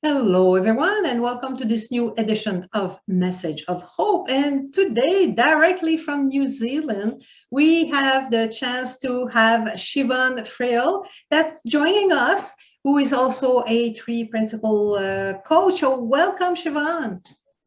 Hello, everyone, and welcome to this new edition of Message of Hope. And today, directly from New Zealand, we have the chance to have Siobhan Friel that's joining us, who is also a tree principal coach. So welcome, Siobhan.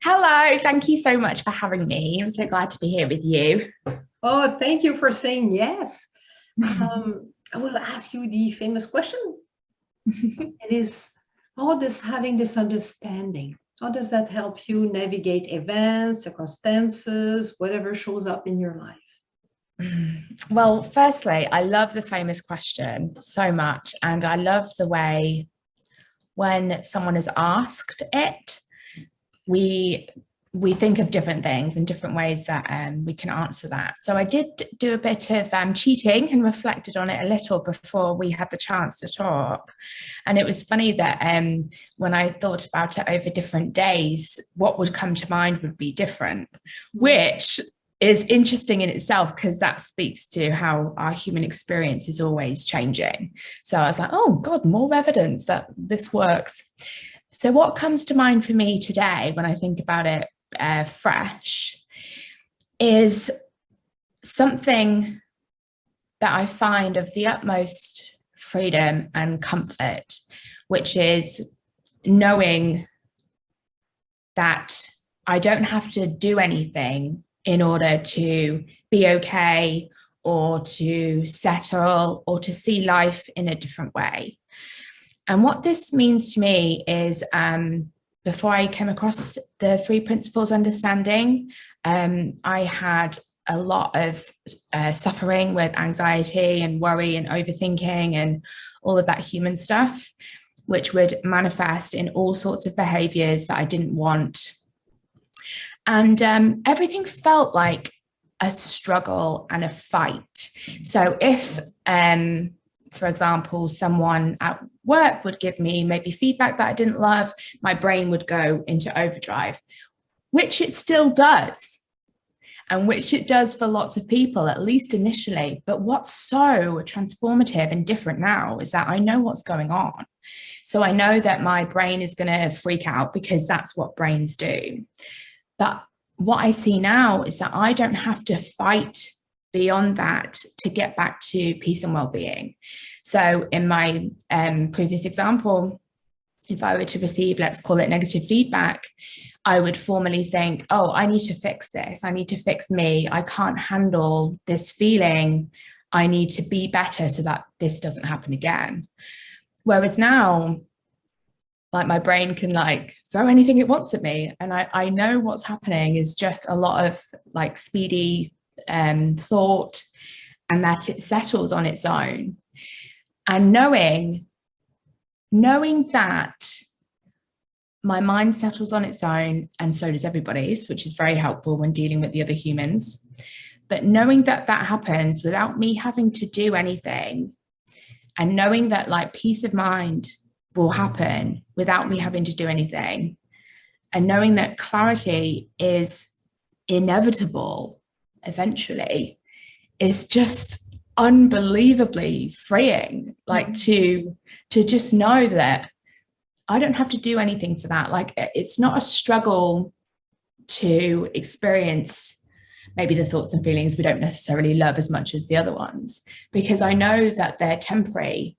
Hello, thank you so much for having me. I'm so glad to be here with you. Oh, thank you for saying yes. I will ask you the famous question. It is, how does having this understanding, how does that help you navigate events, circumstances, whatever shows up in your life? Well, firstly, I love the famous question so much, and I love the way when someone is asked it, we think of different things and different ways that we can answer that. So I did do a bit of cheating and reflected on it a little before we had the chance to talk. And it was funny that when I thought about it over different days, what would come to mind would be different, which is interesting in itself because that speaks to how our human experience is always changing. So I was like, oh God, more evidence that this works. So what comes to mind for me today when I think about it fresh is something that I find of the utmost freedom and comfort, which is knowing that I don't have to do anything in order to be okay or to settle or to see life in a different way. And what this means to me is before I came across the three principles understanding, I had a lot of suffering with anxiety and worry and overthinking and all of that human stuff, which would manifest in all sorts of behaviors that I didn't want. And everything felt like a struggle and a fight. So if for example, someone at work would give me maybe feedback that I didn't love, my brain would go into overdrive, which it still does, and which it does for lots of people, at least initially. But what's so transformative and different now is that I know what's going on. So I know that my brain is going to freak out because that's what brains do. But what I see now is that I don't have to fight beyond that to get back to peace and well-being. So in my previous example, if I were to receive, let's call it negative feedback, I would formally think, oh, I need to fix this. I need to fix me. I can't handle this feeling. I need to be better so that this doesn't happen again. Whereas now, like my brain can like throw anything it wants at me. And I know what's happening is just a lot of like speedy thought, and that it settles on its own. And knowing that my mind settles on its own, and so does everybody's, which is very helpful when dealing with the other humans. But knowing that that happens without me having to do anything, and knowing that like peace of mind will happen without me having to do anything, and knowing that clarity is inevitable eventually, is just unbelievably freeing. Like to just know that I don't have to do anything for that. Like it's not a struggle to experience maybe the thoughts and feelings we don't necessarily love as much as the other ones, because I know that they're temporary.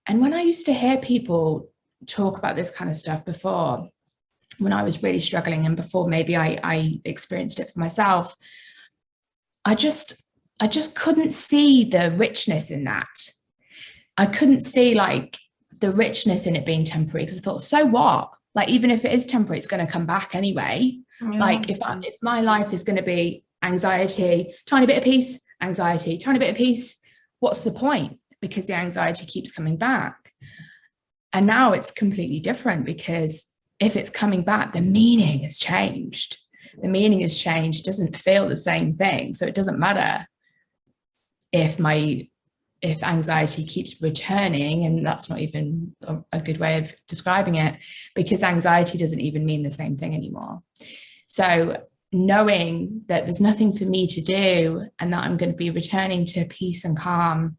And when I used to hear people talk about this kind of stuff before, when I was really struggling and before maybe I experienced it for myself, I just couldn't see the richness in that. I couldn't see like the richness in it being temporary, because I thought, so what? Like, even if it is temporary, it's going to come back anyway. Yeah. Like if my life is going to be anxiety, tiny bit of peace, anxiety, tiny bit of peace, what's the point? Because the anxiety keeps coming back. And now it's completely different, because if it's coming back, the meaning has changed. The meaning has changed. It doesn't feel the same thing. So it doesn't matter if anxiety keeps returning, and that's not even a good way of describing it, because anxiety doesn't even mean the same thing anymore. So knowing that there's nothing for me to do, and that I'm going to be returning to peace and calm,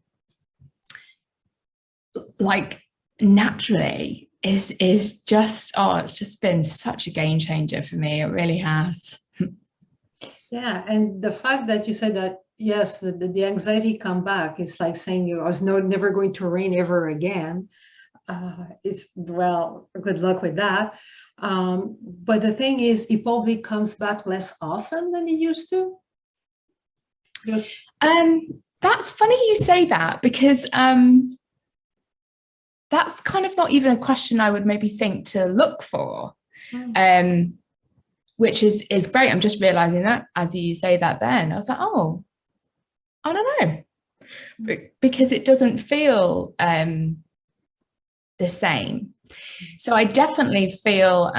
like naturally, is just, it's just been such a game changer for me. It really has. Yeah, and the fact that you said that, yes, the anxiety come back, it's like saying you was never going to rain ever again. It's, well, good luck with that. But the thing is, it probably comes back less often than it used to. Just, That's funny you say that, because that's kind of not even a question I would maybe think to look for. Which is great. I'm just realizing that as you say that, then I was like, oh, I don't know, because it doesn't feel the same. So I definitely feel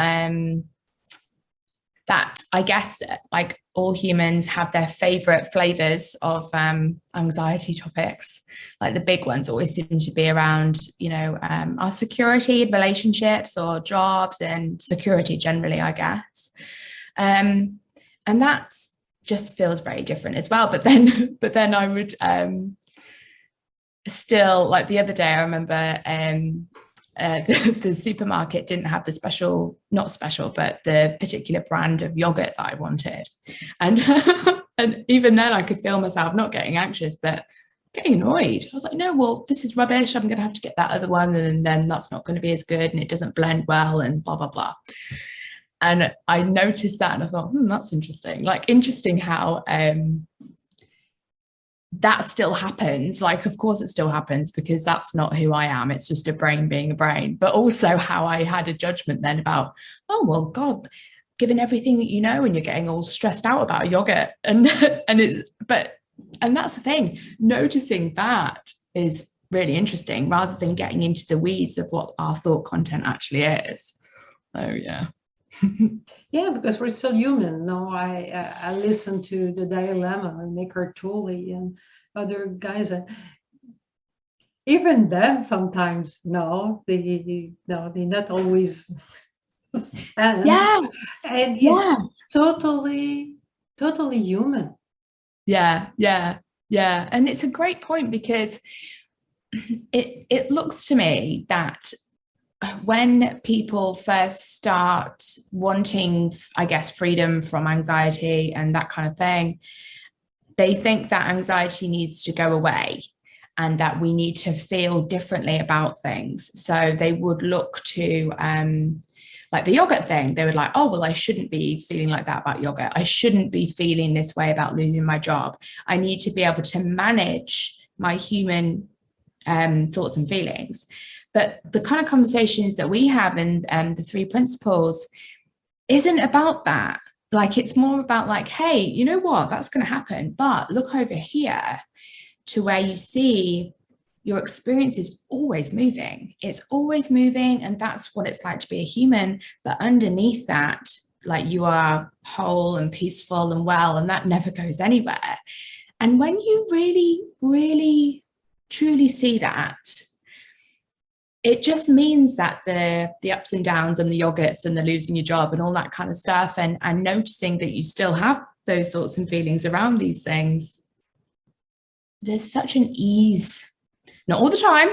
that, I guess, like all humans have their favorite flavors of anxiety topics. Like the big ones always seem to be around, our security in relationships or jobs, and security generally, I guess. And that just feels very different as well. But then I would still, like the other day, I remember the supermarket didn't have the not special, but the particular brand of yogurt that I wanted. And and even then I could feel myself not getting anxious, but getting annoyed. I was like, no, well, this is rubbish. I'm going to have to get that other one. And then that's not going to be as good. And it doesn't blend well and blah, blah, blah. And I noticed that and I thought, that's interesting. Like, interesting how that still happens. Like, of course it still happens, because that's not who I am. It's just a brain being a brain. But also how I had a judgment then about, oh, well, God, given everything that you know, and you're getting all stressed out about yogurt. And that's the thing. Noticing that is really interesting, rather than getting into the weeds of what our thought content actually is. Oh, yeah. Yeah, because we're still human. No, I listen to the Dilemma and Eckhart Tolle and other guys, and even them sometimes, they not always stand. Yes. And it's totally human. Yeah. And it's a great point, because it looks to me that when people first start wanting, I guess, freedom from anxiety and that kind of thing, they think that anxiety needs to go away and that we need to feel differently about things. So they would look to, like the yogurt thing, they would like, oh, well, I shouldn't be feeling like that about yogurt. I shouldn't be feeling this way about losing my job. I need to be able to manage my human thoughts and feelings. But the kind of conversations that we have in the 3 principles isn't about that. Like, it's more about like, hey, you know what, that's going to happen. But look over here to where you see your experience is always moving. It's always moving. And that's what it's like to be a human. But underneath that, like, you are whole and peaceful and well, and that never goes anywhere. And when you really, really, truly see that, it just means that the ups and downs and the yogurts and the losing your job and all that kind of stuff, and noticing that you still have those thoughts and feelings around these things, there's such an ease, not all the time,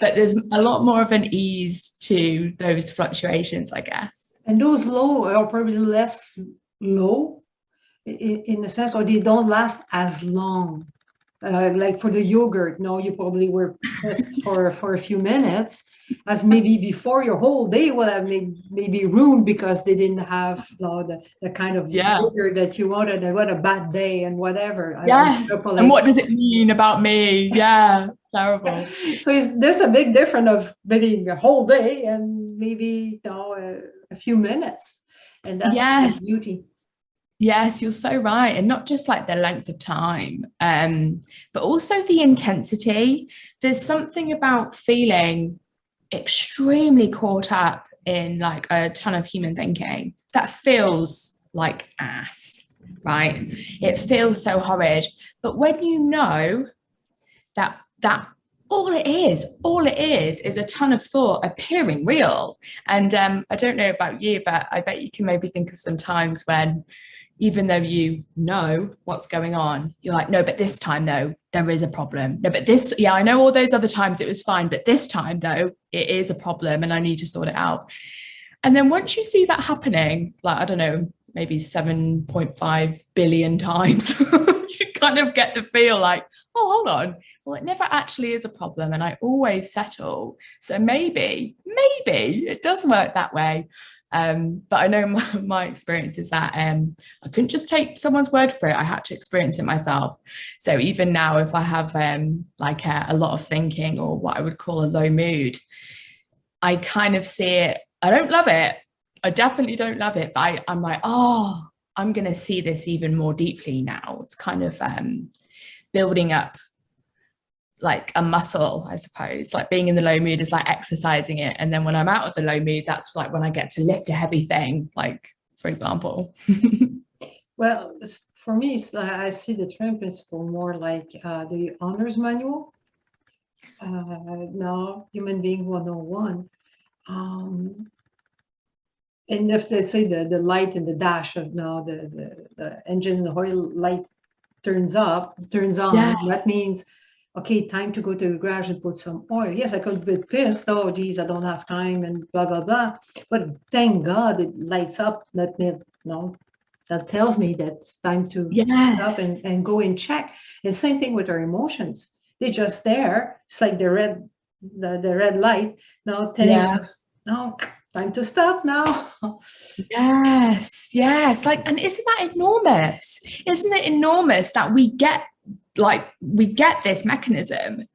but there's a lot more of an ease to those fluctuations, I guess. And those low are probably less low in a sense, or they don't last as long. Like for the yogurt, no, you probably were pissed for a few minutes, as maybe before your whole day would have maybe ruined because they didn't have the kind of yogurt that you wanted, and what a bad day and whatever. Yes. And what does it mean about me? Yeah, terrible. So there's a big difference of maybe a whole day and maybe a few minutes, and that's the beauty. Yes, you're so right. And not just like the length of time, but also the intensity. There's something about feeling extremely caught up in like a ton of human thinking that feels like ass, right? It feels so horrid. But when you know that all it is a ton of thought appearing real. And I don't know about you, but I bet you can maybe think of some times when even though you know what's going on, you're like, no, but this time though, there is a problem. No, but this, yeah, I know all those other times it was fine, but this time though, it is a problem and I need to sort it out. And then once you see that happening, like, I don't know, maybe 7.5 billion times, you kind of get to feel like, oh, hold on. Well, it never actually is a problem. And I always settle. So maybe it does work that way. But I know my experience is that I couldn't just take someone's word for it. I had to experience it myself. So even now, if I have like a lot of thinking or what I would call a low mood, I kind of see it. I don't love it. I definitely don't love it. But I'm like, oh, I'm going to see this even more deeply now. It's kind of building up like a muscle, I suppose. Like being in the low mood is like exercising it. And then when I'm out of the low mood, that's like when I get to lift a heavy thing, like, for example. Well, for me, I see the train principle more like the owner's manual. Now, human being 101. And if they say the light and the dash of now the engine, the oil light turns on, Yeah. that means, okay, time to go to the garage and put some oil. Yes, I could be pissed. Oh, geez, I don't have time and blah, blah, blah. But thank God it lights up. That tells me that it's time to stop and go and check. And same thing with our emotions. They're just there. It's like the red light now telling us, no, time to stop now. Yes. Like, and isn't that enormous? Isn't it enormous that we get this mechanism?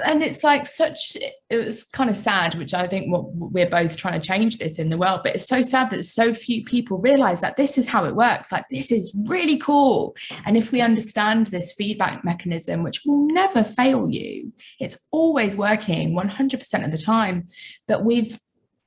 And it's like it was kind of sad, which I think we're both trying to change this in the world, but it's so sad that so few people realize that this is how it works. Like, this is really cool. And if we understand this feedback mechanism, which will never fail you, it's always working 100% of the time, but we've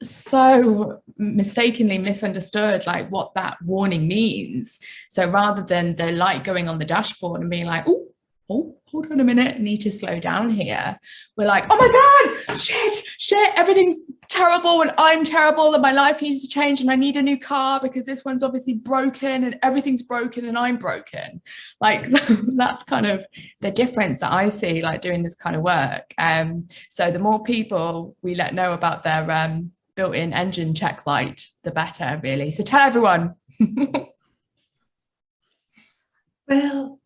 so mistakenly misunderstood like what that warning means. So rather than the light going on the dashboard and being like, oh, hold on a minute, I need to slow down here, we're like, oh my God, shit, everything's terrible and I'm terrible and my life needs to change and I need a new car because this one's obviously broken and everything's broken and I'm broken. Like, that's kind of the difference that I see, like, doing this kind of work. So the more people we let know about their built-in engine check light, the better, really. So tell everyone. Well,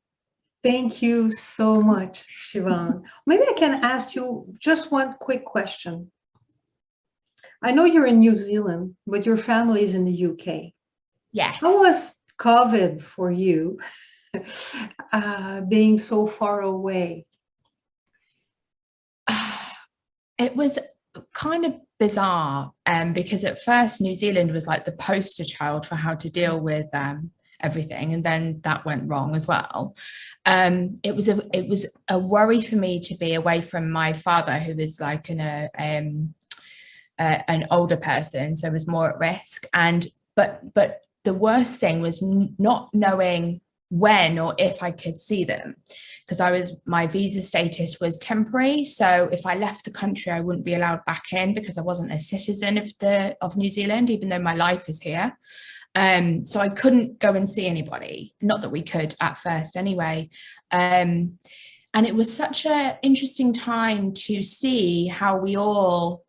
thank you so much, Siobhan. Maybe I can ask you just one quick question. I know you're in New Zealand, but your family is in the UK. Yes. How was COVID for you, being so far away? It was kind of bizarre, because at first New Zealand was like the poster child for how to deal with everything, and then that went wrong as well. It was a worry for me to be away from my father, who was like an older person, so was more at risk. And but the worst thing was not knowing when or if I could see them, because my visa status was temporary. So if I left the country, I wouldn't be allowed back in because I wasn't a citizen of New Zealand, even though my life is here. So I couldn't go and see anybody. Not that we could at first anyway. And it was such an interesting time to see how we all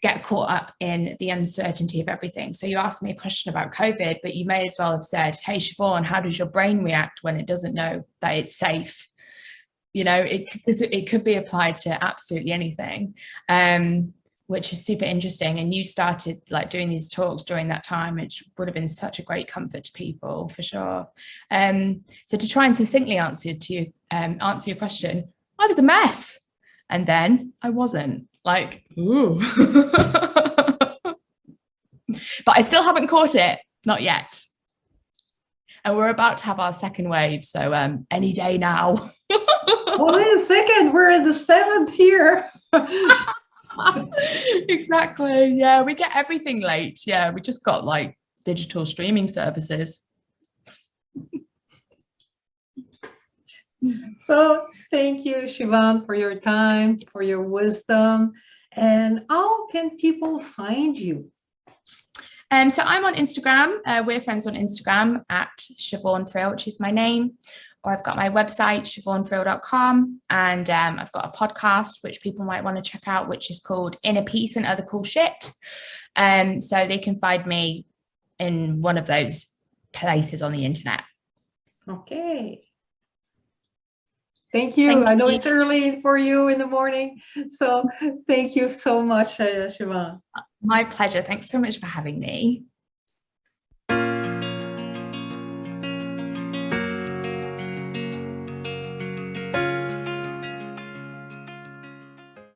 get caught up in the uncertainty of everything. So you asked me a question about COVID, but you may as well have said, hey, Siobhan, how does your brain react when it doesn't know that it's safe? You know, it could be applied to absolutely anything, which is super interesting. And you started like doing these talks during that time, which would have been such a great comfort to people, for sure. So to try and succinctly answer your question, I was a mess. And then I wasn't. Like, ooh. But I still haven't caught it, not yet. And we're about to have our second wave, so any day now. Well, wait a second, we're in the 7th here. Exactly. Yeah, we get everything late. Yeah, we just got like digital streaming services. So thank you, Siobhan, for your time, for your wisdom. And how can people find you? So I'm on Instagram. We're friends on Instagram at Siobhan Friel, which is my name. Or I've got my website, siobhanfriel.com. And I've got a podcast, which people might want to check out, which is called Inner Peace and Other Cool Shit. So they can find me in one of those places on the internet. Okay. Thank you. I know it's early for you in the morning. So thank you so much, Siobhan. My pleasure. Thanks so much for having me.